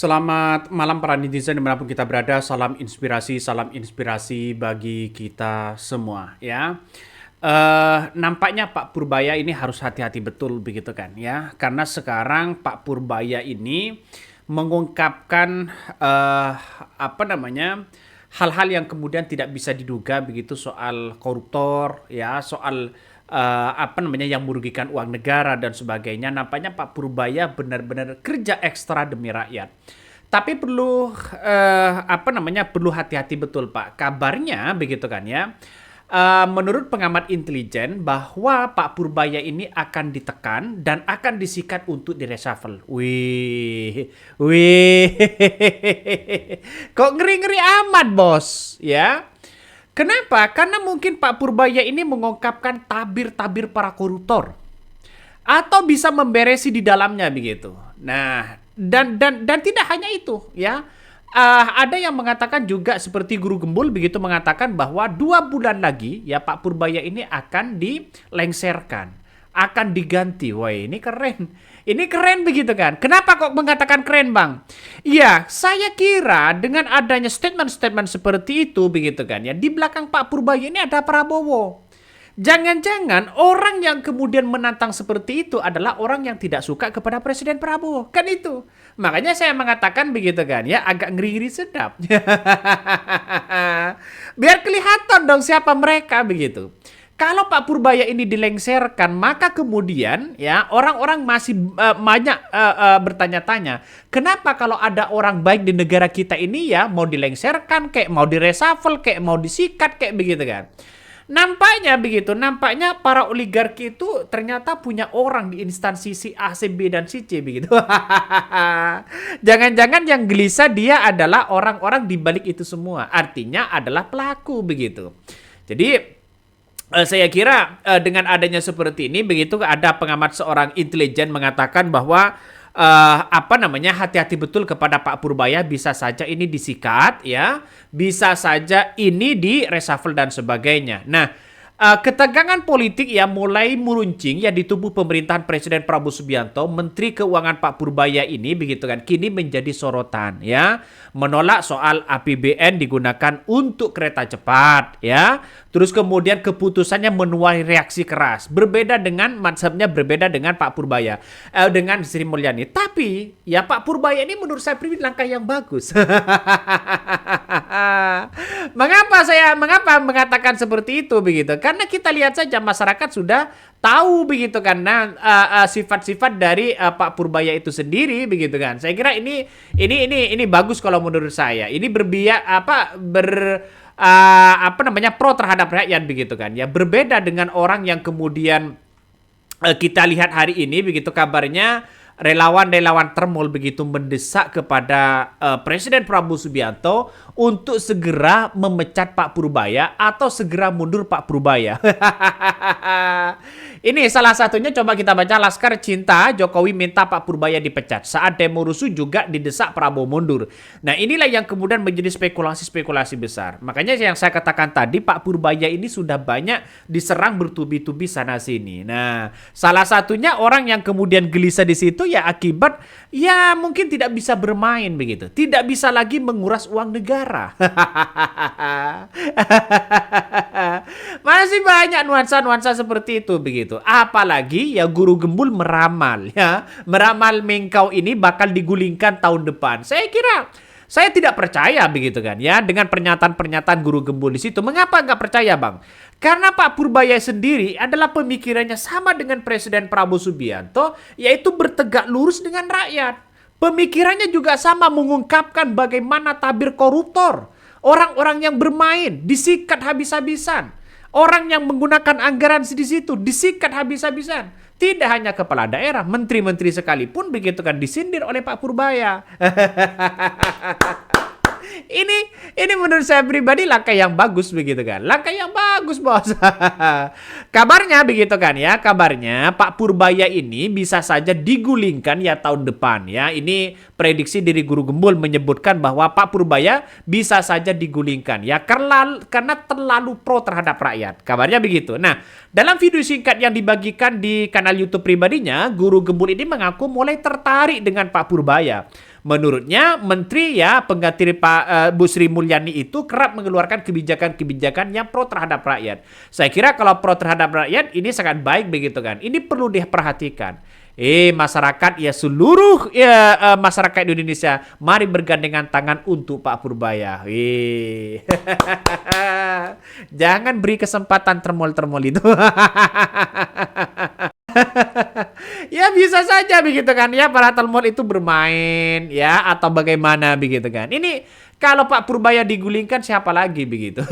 Selamat malam para netizen dimanapun kita berada. Salam inspirasi bagi kita semua ya. Nampaknya Pak Purbaya ini harus hati-hati betul begitu kan ya. Karena sekarang Pak Purbaya ini mengungkapkan apa namanya hal-hal yang kemudian tidak bisa diduga begitu soal koruptor ya, soal apa namanya yang merugikan uang negara dan sebagainya. Nampaknya Pak Purbaya benar-benar kerja ekstra demi rakyat. Tapi perlu apa namanya perlu hati-hati betul Pak. Kabarnya begitu kan ya. Menurut pengamat intelijen bahwa Pak Purbaya ini akan ditekan dan akan disikat untuk direshuffle. Wih, wih, kok ngeri-ngeri amat bos, ya? Kenapa? Karena mungkin Pak Purbaya ini mengungkapkan tabir-tabir para koruptor atau bisa memberesi di dalamnya begitu. Nah, dan tidak hanya itu ya. Ada yang mengatakan juga seperti Guru Gembul begitu mengatakan bahwa 2 bulan lagi ya Pak Purbaya ini akan dilengserkan, akan diganti. Wah ini keren. Ini keren begitu kan. Kenapa kok mengatakan keren bang? Iya saya kira dengan adanya statement-statement seperti itu begitu kan ya. Di belakang Pak Purbaya ini ada Prabowo. Jangan-jangan orang yang kemudian menantang seperti itu adalah orang yang tidak suka kepada Presiden Prabowo. Kan itu. Makanya saya mengatakan begitu kan ya, agak ngeri-ngeri sedap. Biar kelihatan dong siapa mereka begitu. Kalau Pak Purbaya ini dilengserkan, maka kemudian ya orang-orang masih banyak bertanya-tanya, kenapa kalau ada orang baik di negara kita ini ya mau dilengserkan, kayak mau direshuffle, kayak mau disikat, kayak begitu kan. Nampaknya begitu, nampaknya para oligarki itu ternyata punya orang di instansi si A, si B, dan si C begitu. Jangan-jangan yang gelisah dia adalah orang-orang di balik itu semua. Artinya adalah pelaku begitu. Jadi saya kira dengan adanya seperti ini begitu ada pengamat seorang intelijen mengatakan bahwa apa namanya hati-hati betul kepada Pak Purbaya, bisa saja ini disikat ya, bisa saja ini di reshuffle dan sebagainya. Nah, ketegangan politik ya mulai meruncing ya di tubuh pemerintahan Presiden Prabowo Subianto. Menteri Keuangan Pak Purbaya ini begitu kan kini menjadi sorotan ya, menolak soal APBN digunakan untuk kereta cepat ya. Terus kemudian keputusannya menuai reaksi keras. Berbeda dengan mazhabnya, berbeda dengan Pak Purbaya, dengan Sri Mulyani. Tapi ya Pak Purbaya ini menurut saya pribadi langkah yang bagus. Mengapa mengatakan seperti itu begitu? Karena kita lihat saja masyarakat sudah tahu begitu karena sifat-sifat dari Pak Purbaya itu sendiri begitu kan. Saya kira ini bagus kalau menurut saya. Ini apa namanya pro terhadap rakyat begitu kan ya, berbeda dengan orang yang kemudian kita lihat hari ini begitu kabarnya relawan-relawan termol begitu mendesak kepada Presiden Prabowo Subianto untuk segera memecat Pak Purbaya atau segera mundur Pak Purbaya. Ini salah satunya coba kita baca, Laskar Cinta Jokowi minta Pak Purbaya dipecat. Saat demo rusuh juga didesak Prabowo mundur. Nah inilah yang kemudian menjadi spekulasi-spekulasi besar. Makanya yang saya katakan tadi, Pak Purbaya ini sudah banyak diserang bertubi-tubi sana sini. Nah salah satunya orang yang kemudian gelisah di situ ya akibat ya mungkin tidak bisa bermain begitu, tidak bisa lagi menguras uang negara. Masih banyak nuansa-nuansa seperti itu begitu. Apalagi ya Guru Gembul meramal ya, meramal Mengkau ini bakal digulingkan tahun depan. Saya tidak percaya begitu kan ya dengan pernyataan-pernyataan Guru Gembul di situ. Mengapa nggak percaya bang? Karena Pak Purbaya sendiri adalah pemikirannya sama dengan Presiden Prabowo Subianto, yaitu bertegak lurus dengan rakyat. Pemikirannya juga sama, mengungkapkan bagaimana tabir koruptor, orang-orang yang bermain disikat habis-habisan, orang yang menggunakan anggaran di situ disikat habis-habisan. Tidak hanya kepala daerah, menteri-menteri sekalipun begitu kan disindir oleh Pak Purbaya. Ini menurut saya pribadi langkah yang bagus begitu kan. Langkah yang bagus bos. Kabarnya begitu kan ya. Kabarnya Pak Purbaya ini bisa saja digulingkan ya tahun depan ya. Ini prediksi dari Guru Gembul menyebutkan bahwa Pak Purbaya bisa saja digulingkan ya karena terlalu pro terhadap rakyat. Kabarnya begitu. Nah, dalam video singkat yang dibagikan di kanal YouTube pribadinya, Guru Gembul ini mengaku mulai tertarik dengan Pak Purbaya. Menurutnya menteri ya pengganti Bu Sri Mulyani itu kerap mengeluarkan kebijakan-kebijakan yang pro terhadap rakyat. Saya kira kalau pro terhadap rakyat ini sangat baik begitu kan. Ini perlu diperhatikan. Masyarakat ya seluruh masyarakat di Indonesia, mari bergandengan tangan untuk Pak Purbaya. Jangan beri kesempatan termol-termol itu. Ya bisa saja begitu kan ya, para termol itu bermain ya atau bagaimana begitu kan. Ini kalau Pak Purbaya digulingkan siapa lagi begitu.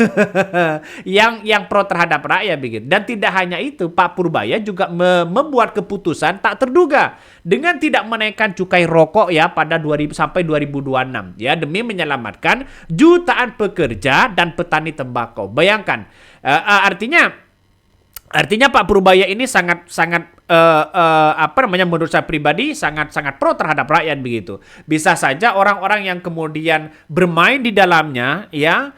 yang pro terhadap rakyat begitu. Dan tidak hanya itu, Pak Purbaya juga membuat keputusan tak terduga dengan tidak menaikkan cukai rokok ya pada 2000 sampai 2026 ya, demi menyelamatkan jutaan pekerja dan petani tembakau. Bayangkan, artinya Pak Purbaya ini sangat menurut saya pribadi sangat pro terhadap rakyat begitu. Bisa saja orang-orang yang kemudian bermain di dalamnya ya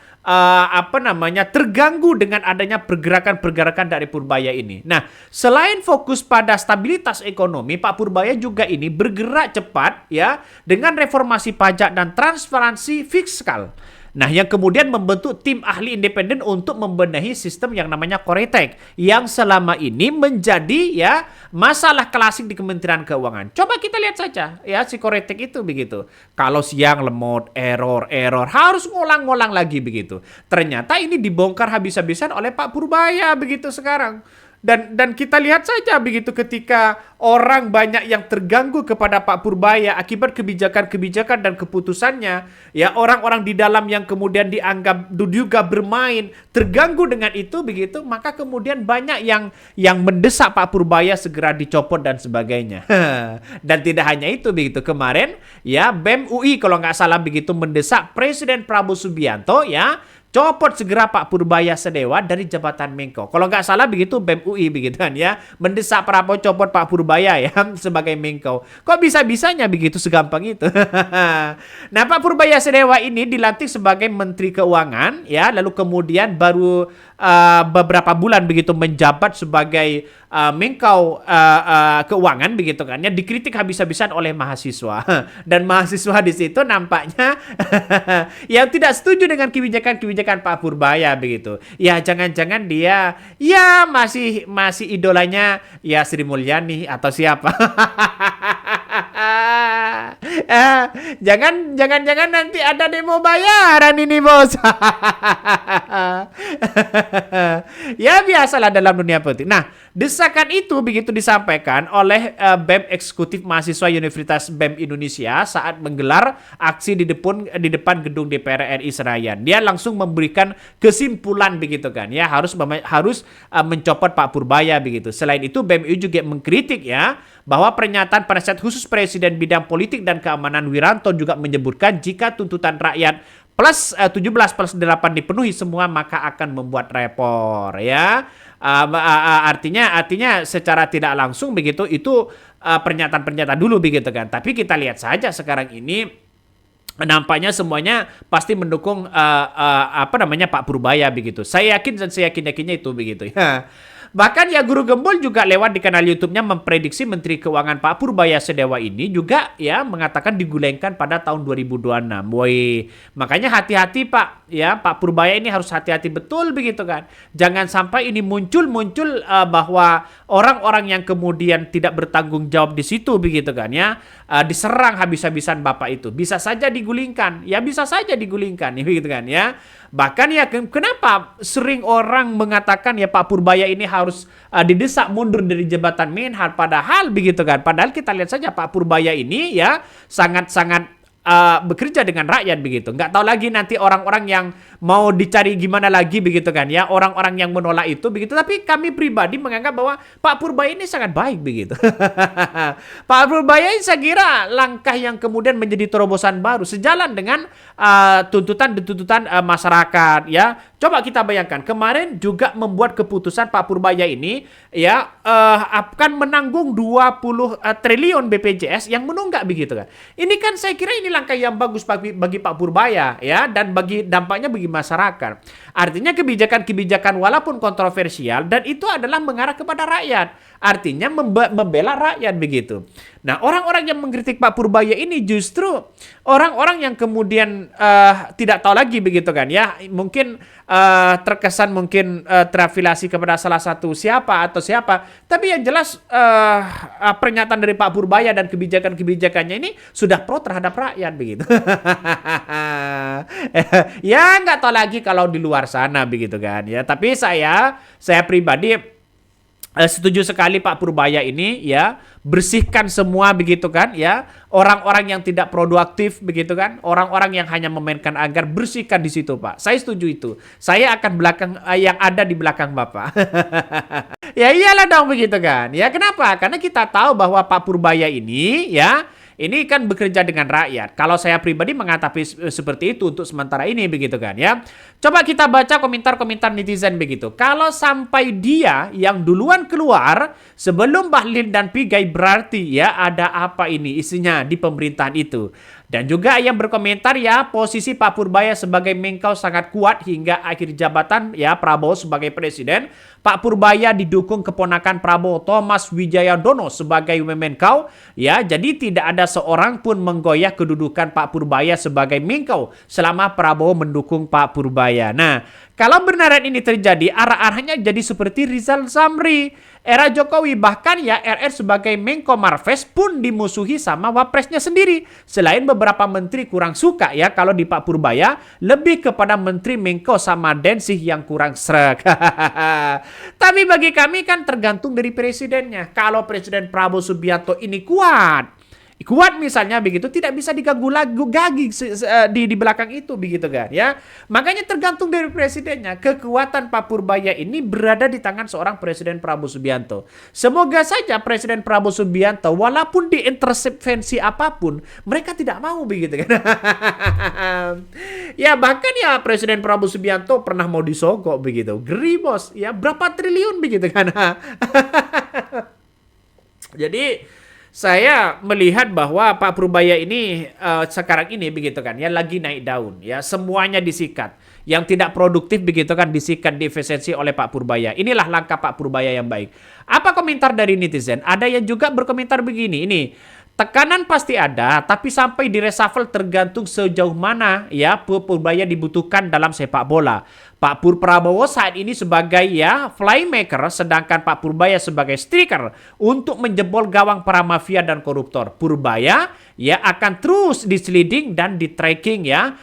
terganggu dengan adanya pergerakan-pergerakan dari Purbaya ini. Nah, selain fokus pada stabilitas ekonomi, Pak Purbaya juga ini bergerak cepat ya dengan reformasi pajak dan transparansi fiskal. Nah, yang kemudian membentuk tim ahli independen untuk membenahi sistem yang namanya Koretek yang selama ini menjadi ya masalah klasik di Kementerian Keuangan. Coba kita lihat saja ya si Koretek itu begitu. Kalau siang lemot, error, harus ngulang-ngulang lagi begitu. Ternyata ini dibongkar habis-habisan oleh Pak Purbaya begitu sekarang. Dan kita lihat saja begitu ketika orang banyak yang terganggu kepada Pak Purbaya akibat kebijakan-kebijakan dan keputusannya, ya orang-orang di dalam yang kemudian dianggap juga bermain terganggu dengan itu begitu, maka kemudian banyak yang mendesak Pak Purbaya segera dicopot dan sebagainya. Dan tidak hanya itu begitu, kemarin ya BEM UI kalau nggak salah begitu mendesak Presiden Prabowo Subianto ya copot segera Pak Purbaya Sedewa dari jabatan Menko. Kalau nggak salah begitu BEM UI begitu kan ya. Mendesak Prabowo copot Pak Purbaya ya sebagai Menko. Kok bisa-bisanya begitu segampang itu? Nah, Pak Purbaya Sedewa ini dilantik sebagai Menteri Keuangan ya, lalu kemudian baru beberapa bulan begitu menjabat sebagai Menko Keuangan begitu kan ya, dikritik habis-habisan oleh mahasiswa. Dan mahasiswa di situ nampaknya yang tidak setuju dengan kebijakan Pak Purbaya begitu. Ya jangan-jangan dia ya masih idolanya ya Sri Mulyani atau siapa. Jangan nanti ada demo bayaran ini bos. Ya biasalah dalam dunia politik. Nah, desakan itu begitu disampaikan oleh BEM Eksekutif Mahasiswa Universitas BEM Indonesia saat menggelar aksi di depan gedung DPR RI Senayan. Dia langsung memberikan kesimpulan begitu kan ya, harus mencopot Pak Purbaya begitu. Selain itu BEM juga mengkritik ya bahwa pernyataan penasihat khusus Presiden bidang politik dan keamanan Wiranto juga menyebutkan jika tuntutan rakyat plus 17+8 dipenuhi semua maka akan membuat repor ya. Artinya secara tidak langsung begitu itu pernyataan-pernyataan dulu begitu kan. Tapi kita lihat saja sekarang ini nampaknya semuanya pasti mendukung Pak Purbaya begitu. Saya yakin dan saya yakinnya itu begitu ya. Bahkan ya Guru Gembul juga lewat di kanal YouTube-nya memprediksi Menteri Keuangan Pak Purbaya Sedewa ini juga ya mengatakan digulingkan pada tahun 2026. Woi, makanya hati-hati Pak ya, Pak Purbaya ini harus hati-hati betul begitu kan. Jangan sampai ini muncul bahwa orang-orang yang kemudian tidak bertanggung jawab di situ begitu kan ya, diserang habis-habisan Bapak itu. Bisa saja digulingkan. Ya bisa saja digulingkan begitu kan ya. Bahkan ya kenapa sering orang mengatakan ya Pak Purbaya ini harus didesak mundur dari jabatan Menhan, padahal begitu kan. Padahal kita lihat saja Pak Purbaya ini ya sangat-sangat bekerja dengan rakyat begitu. Nggak tahu lagi nanti orang-orang yang mau dicari gimana lagi begitu kan ya, orang-orang yang menolak itu begitu. Tapi kami pribadi menganggap bahwa Pak Purbaya ini sangat baik begitu. Pak Purbaya ini saya kira langkah yang kemudian menjadi terobosan baru sejalan dengan tuntutan masyarakat ya. Coba kita bayangkan kemarin juga membuat keputusan Pak Purbaya ini ya akan menanggung 20 triliun BPJS yang menunggak begitu kan. Ini kan saya kira ini langkah yang bagus bagi Pak Purbaya ya, dan dampaknya bagi masyarakat. Artinya kebijakan-kebijakan walaupun kontroversial dan itu adalah mengarah kepada rakyat. Artinya membela rakyat begitu. Nah, orang-orang yang mengkritik Pak Purbaya ini justru orang-orang yang kemudian tidak tahu lagi begitu kan ya. Mungkin terkesan mungkin terafiliasi kepada salah satu siapa atau siapa. Tapi yang jelas pernyataan dari Pak Purbaya dan kebijakan-kebijakannya ini sudah pro terhadap rakyat begitu. Ya nggak tahu lagi kalau di luar sana begitu kan ya. Tapi saya pribadi setuju sekali Pak Purbaya ini ya, bersihkan semua begitu kan ya, orang-orang yang tidak produktif begitu kan, orang-orang yang hanya memainkan anggar, bersihkan di situ Pak. Saya setuju itu. Saya akan belakang yang ada di belakang Bapak. Ya iyalah dong begitu kan. Ya kenapa? Karena kita tahu bahwa Pak Purbaya ini ya, ini kan bekerja dengan rakyat. Kalau saya pribadi mengatapi seperti itu untuk sementara ini begitu kan ya. Coba kita baca komentar-komentar netizen begitu. Kalau sampai dia yang duluan keluar sebelum Bahlil dan Pigai, berarti ya ada apa ini isinya di pemerintahan itu. Dan juga yang berkomentar ya, posisi Pak Purbaya sebagai Menkau sangat kuat hingga akhir jabatan ya Prabowo sebagai presiden. Pak Purbaya didukung keponakan Prabowo Thomas Wijayandono sebagai Menkau ya. Jadi tidak ada seorang pun menggoyah kedudukan Pak Purbaya sebagai Menkau selama Prabowo mendukung Pak Purbaya. Nah, kalau benaran ini terjadi, arah-arahnya jadi seperti Rizal Zamri era Jokowi, bahkan ya RR sebagai Menko Marves pun dimusuhi sama wapresnya sendiri. Selain beberapa menteri kurang suka ya kalau di Pak Purbaya, lebih kepada menteri Menko sama Densih yang kurang srek. Tapi bagi kami kan tergantung dari presidennya. Kalau Presiden Prabowo Subianto ini kuat misalnya begitu, tidak bisa diganggu gagi di belakang itu begitu kan ya. Makanya tergantung dari presidennya. Kekuatan Pak Purbaya ini berada di tangan seorang Presiden Prabowo Subianto. Semoga saja Presiden Prabowo Subianto walaupun diintervensi apapun, mereka tidak mau begitu kan. Ya bahkan ya Presiden Prabowo Subianto pernah mau disogok begitu. Geri bos ya, berapa triliun begitu kan. Jadi saya melihat bahwa Pak Purbaya ini sekarang ini begitu kan ya, lagi naik daun ya, semuanya disikat. Yang tidak produktif begitu kan disikat, diefisiensi oleh Pak Purbaya. Inilah langkah Pak Purbaya yang baik. Apa komentar dari netizen? Ada yang juga berkomentar begini, ini tekanan pasti ada, tapi sampai di reshuffle tergantung sejauh mana ya Purbaya dibutuhkan dalam sepak bola. Pak Prabowo saat ini sebagai ya playmaker, sedangkan Pak Purbaya sebagai striker untuk menjebol gawang para mafia dan koruptor. Purbaya ya akan terus diseliding dan di tracking ya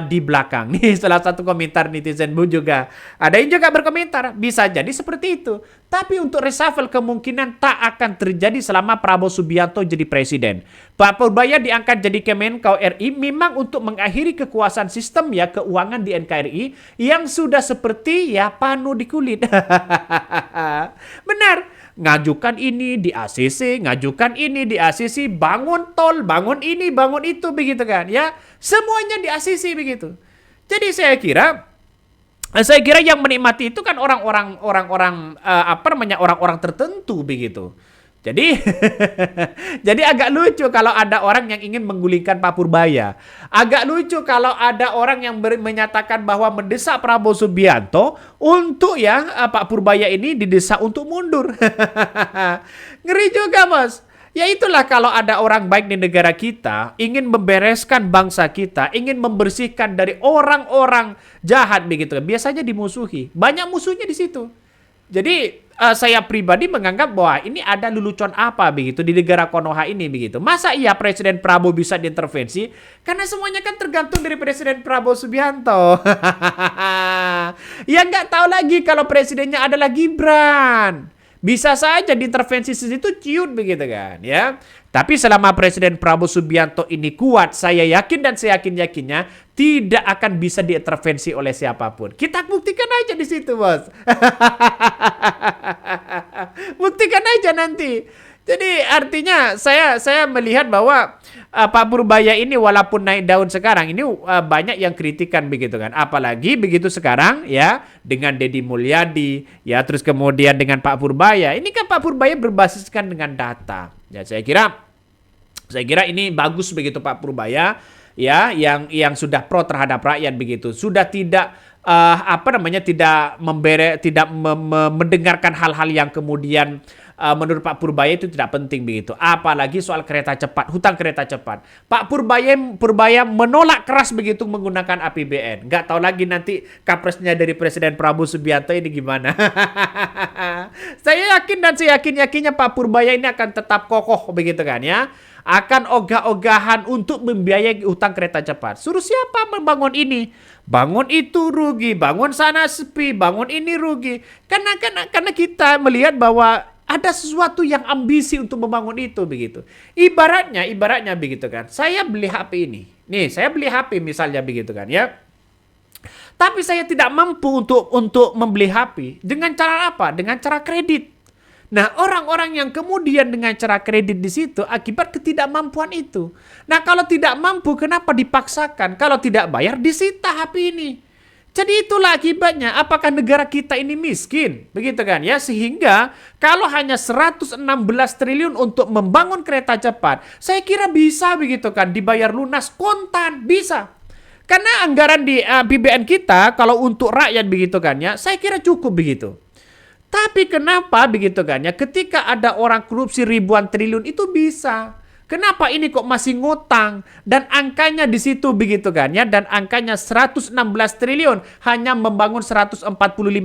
di belakang. Nih salah satu komentar netizen Bu juga. Ada yang juga berkomentar, bisa jadi seperti itu. Tapi untuk reshuffle kemungkinan tak akan terjadi selama Prabowo Subianto jadi presiden. Pak Purbaya diangkat jadi Kemenkau RI memang untuk mengakhiri kekuasaan sistem ya keuangan di NKRI yang sudah seperti ya panu di kulit. Benar, ngajukan ini di ACC, ngajukan ini di ACC, bangun tol, bangun ini, bangun itu begitu kan ya. Semuanya di ACC begitu. Jadi saya kira yang menikmati itu kan orang-orang orang-orang tertentu begitu. Jadi jadi agak lucu kalau ada orang yang ingin menggulingkan Pak Purbaya. Agak lucu kalau ada orang yang menyatakan bahwa mendesak Prabowo Subianto untuk ya Pak Purbaya ini didesak untuk mundur. Ngeri juga, Bos. Ya itulah kalau ada orang baik di negara kita, ingin membereskan bangsa kita, ingin membersihkan dari orang-orang jahat begitu. Biasanya dimusuhi. Banyak musuhnya di situ. Jadi saya pribadi menganggap bahwa ini ada lelucon apa begitu di negara Konoha ini begitu. Masa iya Presiden Prabowo bisa diintervensi? Karena semuanya kan tergantung dari Presiden Prabowo Subianto. Ya nggak tahu lagi kalau presidennya adalah Gibran. Bisa saja diintervensi situ ciut begitu kan ya. Tapi selama Presiden Prabowo Subianto ini kuat, saya yakin dan saya yakin-yakinnya tidak akan bisa diintervensi oleh siapapun. Kita buktikan aja di situ, Bos. Buktikan aja nanti. Jadi artinya saya melihat bahwa Pak Purbaya ini walaupun naik daun sekarang ini banyak yang kritikan begitu kan. Apalagi begitu sekarang ya dengan Deddy Mulyadi ya terus kemudian dengan Pak Purbaya. Ini kan Pak Purbaya berbasiskan dengan data. Ya saya kira ini bagus begitu Pak Purbaya ya yang sudah pro terhadap rakyat begitu. Sudah tidak tidak mendengarkan hal-hal yang kemudian menurut Pak Purbaya itu tidak penting begitu. Apalagi soal kereta cepat, hutang kereta cepat. Pak Purbaya menolak keras begitu menggunakan APBN. Nggak tahu lagi nanti kapresnya dari Presiden Prabowo Subianto ini gimana. Saya yakin dan saya yakinnya Pak Purbaya ini akan tetap kokoh begitu kan ya. Akan ogah-ogahan untuk membiayai utang kereta cepat. Suruh siapa membangun ini? Bangun itu rugi, bangun sana sepi, bangun ini rugi. Karena kita melihat bahwa ada sesuatu yang ambisi untuk membangun itu begitu. Ibaratnya begitu kan. Saya beli HP ini. Nih, saya beli HP misalnya begitu kan ya. Tapi saya tidak mampu untuk membeli HP. Dengan cara apa? Dengan cara kredit. Nah, orang-orang yang kemudian dengan cara kredit di situ akibat ketidakmampuan itu. Nah, kalau tidak mampu, kenapa dipaksakan? Kalau tidak bayar, disita HP ini. Jadi itulah akibatnya. Apakah negara kita ini miskin? Begitu kan ya. Sehingga kalau hanya 116 triliun untuk membangun kereta cepat, saya kira bisa begitu kan. Dibayar lunas kontan, bisa. Karena anggaran di APBN kita, kalau untuk rakyat begitu kan ya, saya kira cukup begitu. Tapi kenapa begitu kan ya, ketika ada orang korupsi ribuan triliun itu bisa. Kenapa ini kok masih ngutang? Dan angkanya di situ begitu kan ya, dan angkanya 116 triliun hanya membangun 145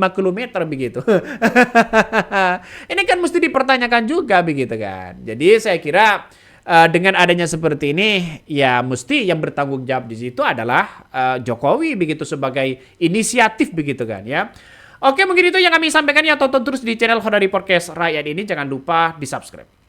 km begitu. Ini kan mesti dipertanyakan juga begitu kan. Jadi saya kira dengan adanya seperti ini, ya mesti yang bertanggung jawab di situ adalah Jokowi begitu sebagai inisiatif begitu kan ya. Oke, mungkin itu yang kami sampaikan ya. Tonton terus di channel Honari Podcast Rakyat ini. Jangan lupa di subscribe.